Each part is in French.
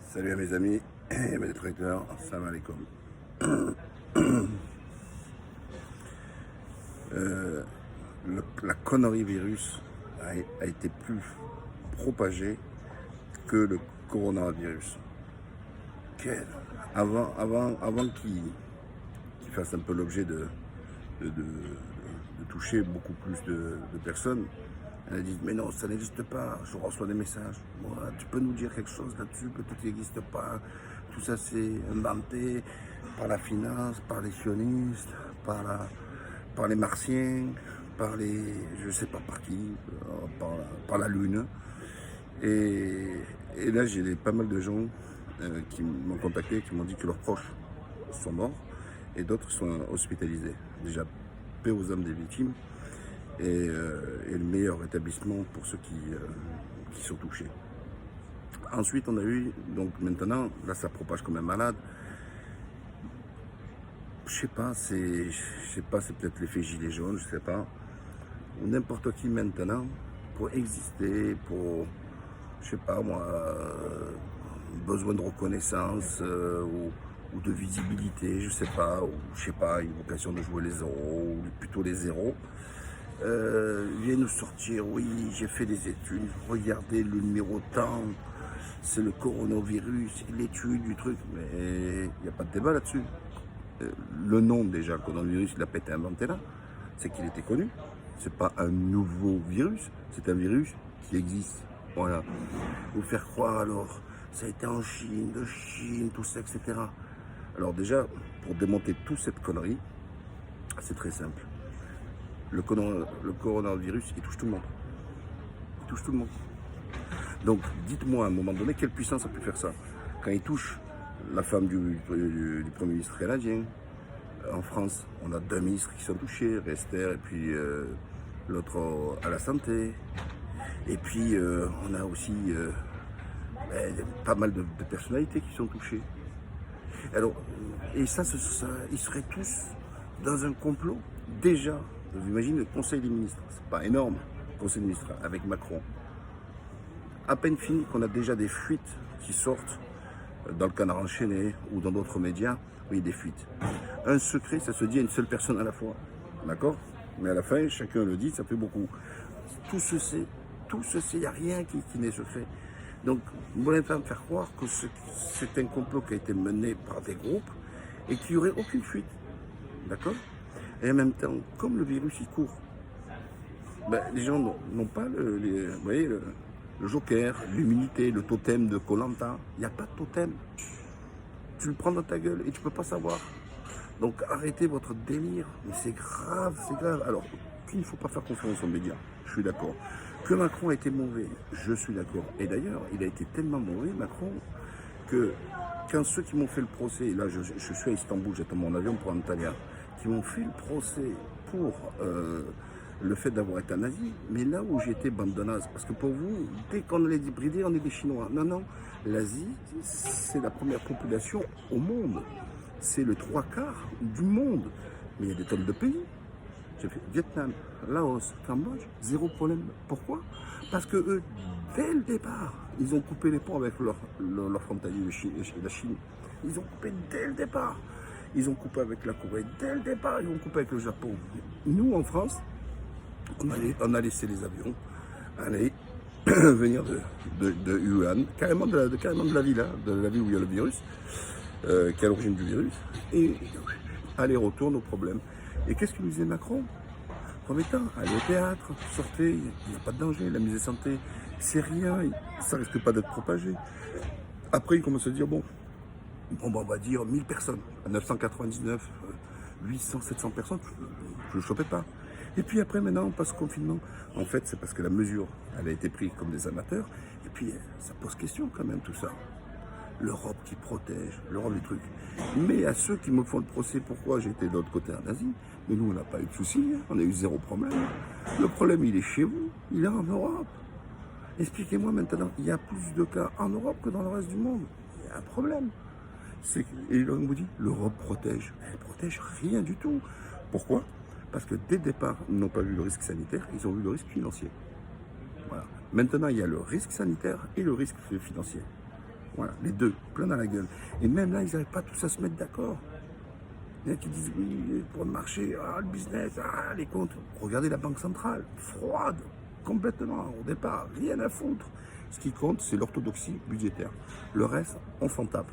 Salut à mes amis et mes traiteurs, salam alaikum. Euh, la connerie virus a été plus propagée que le coronavirus. Avant qu'il fasse un peu l'objet de toucher beaucoup plus de personnes, elle a dit mais non, ça n'existe pas, je reçois des messages. Moi, tu peux nous dire quelque chose là-dessus, peut-être qu'il n'existe pas. Tout ça c'est inventé par la finance, par les sionistes, par les martiens, par les. Je sais pas par qui, par la lune. Et là j'ai pas mal de gens qui m'ont contacté, qui m'ont dit que leurs proches sont morts et d'autres sont hospitalisés. Déjà, paix aux âmes des victimes et le meilleur rétablissement pour ceux qui sont touchés. Ensuite, on a eu, donc maintenant, là ça propage comme un malade. Je sais pas, c'est peut-être l'effet gilet jaune, je sais pas. Ou n'importe qui maintenant, pour exister, pour, je sais pas moi, besoin de reconnaissance ou de visibilité, je sais pas, ou je sais pas, une vocation de jouer les zéros, ou plutôt les zéros. Vient nous sortir, oui, j'ai fait des études, regardez le numéro temps, c'est le coronavirus, l'étude du truc, mais il n'y a pas de débat là-dessus. Le nom déjà, coronavirus, il n'a pas été inventé là, c'est qu'il était connu. C'est pas un nouveau virus, c'est un virus qui existe. Voilà. Vous faire croire alors, ça a été en Chine, de Chine, tout ça, etc. Alors déjà, pour démonter toute cette connerie, c'est très simple. Le coronavirus, il touche tout le monde. Il touche tout le monde. Donc, dites-moi à un moment donné, quelle puissance a pu faire ça? Quand il touche la femme du Premier ministre canadien, en France, on a 2 ministres qui sont touchés, Rester et puis l'autre à la santé. Et puis, on a aussi pas mal de personnalités qui sont touchées. Alors, et ça, ils seraient tous dans un complot déjà. Vous imaginez le Conseil des ministres, c'est pas énorme, le Conseil des ministres avec Macron. À peine fini qu'on a déjà des fuites qui sortent dans le Canard enchaîné ou dans d'autres médias, oui, des fuites. Un secret, ça se dit à une seule personne à la fois, d'accord? Mais à la fin, chacun le dit, ça fait beaucoup. Tout se sait, il n'y a rien qui n'est secret. Donc, vous voulez me faire croire que c'est un complot qui a été mené par des groupes et qu'il n'y aurait aucune fuite, d'accord? Et en même temps, comme le virus il court, ben, les gens n'ont pas vous voyez, le joker, l'immunité, le totem de Koh Lanta. Il n'y a pas de totem. Tu le prends dans ta gueule et tu ne peux pas savoir. Donc arrêtez votre délire. Mais c'est grave, c'est grave. Alors, qu'il ne faut pas faire confiance aux médias, je suis d'accord. Que Macron a été mauvais, je suis d'accord. Et d'ailleurs, il a été tellement mauvais, Macron, que quand ceux qui m'ont fait le procès, là je suis à Istanbul, j'attends mon avion pour Antalya, qui m'ont fait le procès pour le fait d'avoir été un nazi, mais là où j'étais bandonaze, parce que pour vous, dès qu'on allait hybrider, on est des Chinois. Non, non, l'Asie, c'est la première population au monde. C'est le 3/4 du monde. Mais il y a des tonnes de pays. J'ai fait Vietnam, Laos, Cambodge, zéro problème. Pourquoi? Parce que eux, dès le départ, ils ont coupé les ponts avec leur frontalier de la Chine. Ils ont coupé dès le départ. Ils ont coupé avec la Corée dès le départ. Ils ont coupé avec le Japon. Nous, en France, on a laissé les avions aller venir de Wuhan, carrément de la ville, hein, de la ville où il y a le virus, qui est à l'origine du virus, et aller-retour, nos problèmes. Et qu'est-ce que nous disait Macron? Premier temps, allez au théâtre, sortez, il n'y a pas de danger, la mise en santé, c'est rien, ça risque pas d'être propagé. Après, il commence à dire, bon, on va dire 1000 personnes, à 999, 800, 700 personnes, je ne chopais pas. Et puis après, maintenant, on passe au confinement. En fait, c'est parce que la mesure, elle a été prise comme des amateurs. Et puis, ça pose question quand même, tout ça. L'Europe qui protège, l'Europe des trucs. Mais à ceux qui me font le procès, pourquoi j'étais de l'autre côté en Asie, mais nous, on n'a pas eu de soucis, hein, on a eu zéro problème. Le problème, il est chez vous, il est en Europe. Expliquez-moi maintenant, il y a plus de cas en Europe que dans le reste du monde. Il y a un problème. Et on vous dit, l'Europe protège. Elle protège rien du tout. Pourquoi? Parce que dès le départ, ils n'ont pas vu le risque sanitaire, ils ont vu le risque financier. Voilà. Maintenant, il y a le risque sanitaire et le risque financier. Voilà, les deux, plein dans la gueule. Et même là, ils n'arrivent pas tous à se mettre d'accord. Il y en a qui disent oui, pour le marché, le business, les comptes. Regardez la Banque centrale, froide, complètement, au départ, rien à foutre. Ce qui compte, c'est l'orthodoxie budgétaire. Le reste, on s'en tape.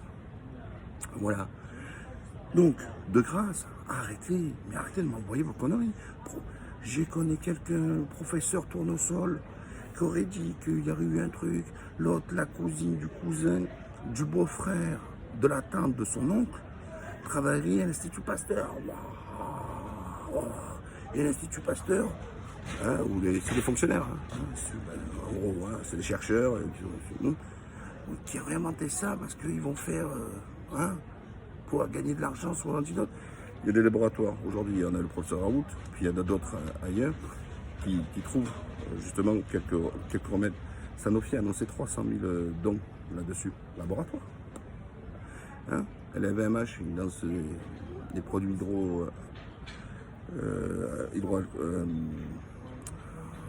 Voilà. Donc, de grâce, arrêtez, mais arrêtez de m'envoyer vos conneries. J'ai connu quelqu'un, professeur tournesol, qui aurait dit qu'il y aurait eu un truc, l'autre, la cousine du cousin, du beau-frère, de la tante de son oncle, travaillerait à l'Institut Pasteur. Et l'Institut Pasteur, hein, c'est des fonctionnaires, hein, en gros, hein, c'est des chercheurs qui auraient inventé ça parce qu'ils vont faire, pour gagner de l'argent sur l'antidote. Il y a des laboratoires, aujourd'hui il y en a le professeur Raoult, puis il y en a d'autres ailleurs, qui trouvent justement quelques remèdes. Sanofi a annoncé 300 000 dons là-dessus, laboratoire. Hein, LVMH, il lance des produits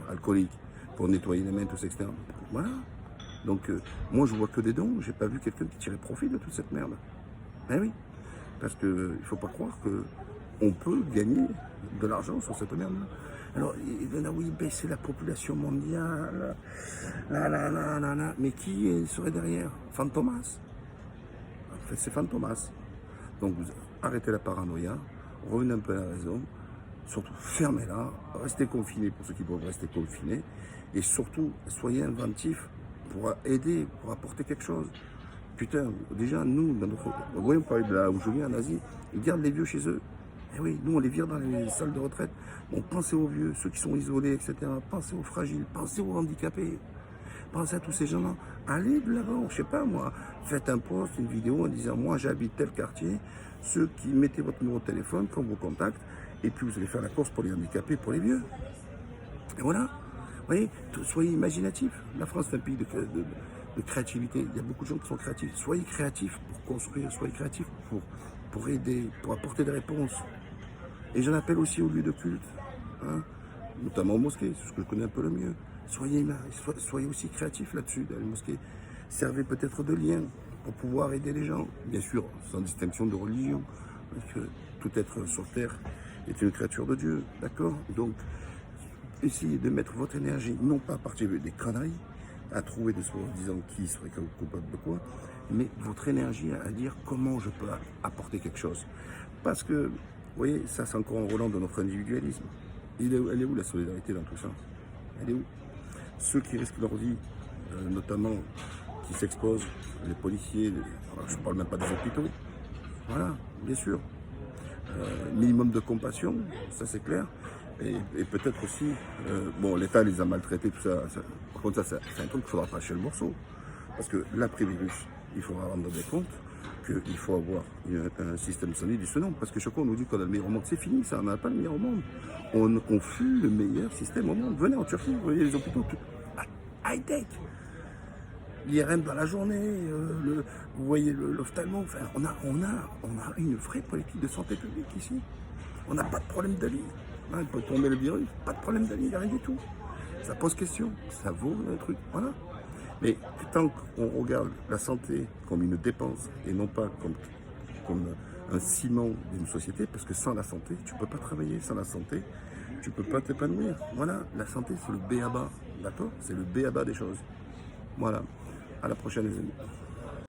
alcooliques pour nettoyer les mains, tout ça, etc. Voilà. Donc, moi, je vois que des dons. J'ai pas vu quelqu'un qui tirait profit de toute cette merde. Ben oui. Parce qu'il ne faut pas croire qu'on peut gagner de l'argent sur cette merde-là. Alors, il dit, oui, baisser la population mondiale. Mais qui serait derrière? Fantomas. En fait, c'est Fantomas. Donc, vous arrêtez la paranoïa, revenez un peu à la raison, surtout fermez-la, restez confinés pour ceux qui peuvent rester confinés, et surtout, soyez inventifs pour aider, pour apporter quelque chose. Putain, déjà, nous, dans notre... Vous voyez, on parlait de là où je viens en Asie, ils gardent les vieux chez eux. Et oui, nous, on les vire dans les salles de retraite. Bon, pensez aux vieux, ceux qui sont isolés, etc. Pensez aux fragiles, pensez aux handicapés. Pensez à tous ces gens-là. Allez de l'avant, je sais pas moi. Faites un post, une vidéo en disant, moi, j'habite tel quartier. Ceux qui mettez votre numéro de téléphone, comme vos contacts. Et puis, vous allez faire la course pour les handicapés, pour les vieux. Et voilà. Vous voyez, soyez imaginatifs. La France, c'est un pays de créativité. Il y a beaucoup de gens qui sont créatifs. Soyez créatifs pour construire, soyez créatifs pour aider, pour apporter des réponses. Et j'en appelle aussi aux lieux de culte, hein, notamment aux mosquées, c'est ce que je connais un peu le mieux. Soyez aussi créatifs là-dessus, dans les mosquées. Servez peut-être de lien pour pouvoir aider les gens, bien sûr, sans distinction de religion, parce que tout être sur terre est une créature de Dieu, d'accord? Donc, essayez de mettre votre énergie, non pas à partir des conneries, à trouver des soi-disant qui serait coupable de quoi, mais votre énergie à dire comment je peux apporter quelque chose. Parce que, vous voyez, ça c'est encore un Roland de notre individualisme. Elle est où la solidarité dans tout ça? Elle est où? Ceux qui risquent leur vie, notamment qui s'exposent, les policiers, je ne parle même pas des hôpitaux, voilà, bien sûr. Minimum de compassion, ça c'est clair. Et peut-être aussi, bon, l'État les a maltraités, tout ça. Par contre, ça, c'est un truc qu'il faudra passer le morceau. Parce que l'après-virus, il faudra rendre des comptes qu'il faut avoir un système solide du ce nom. Parce que chaque fois, on nous dit qu'on a le meilleur au monde. C'est fini, ça, on n'a pas le meilleur au monde. On fut le meilleur système au monde. Venez en Turquie, vous voyez les hôpitaux, tout high-tech. L'IRM dans la journée, vous voyez l'ophtalmo. Enfin, on a une vraie politique de santé publique ici. On n'a pas de problème de lit. Il peut tomber le virus, pas de problème de lit, rien du tout. Ça pose question, ça vaut un truc, voilà. Mais tant qu'on regarde la santé comme une dépense et non pas comme un ciment d'une société, parce que sans la santé, tu ne peux pas travailler. Sans la santé, tu ne peux pas t'épanouir. Voilà, la santé, c'est le b.a.-ba, d'accord? C'est le b.a.-ba des choses. Voilà, à la prochaine les amis.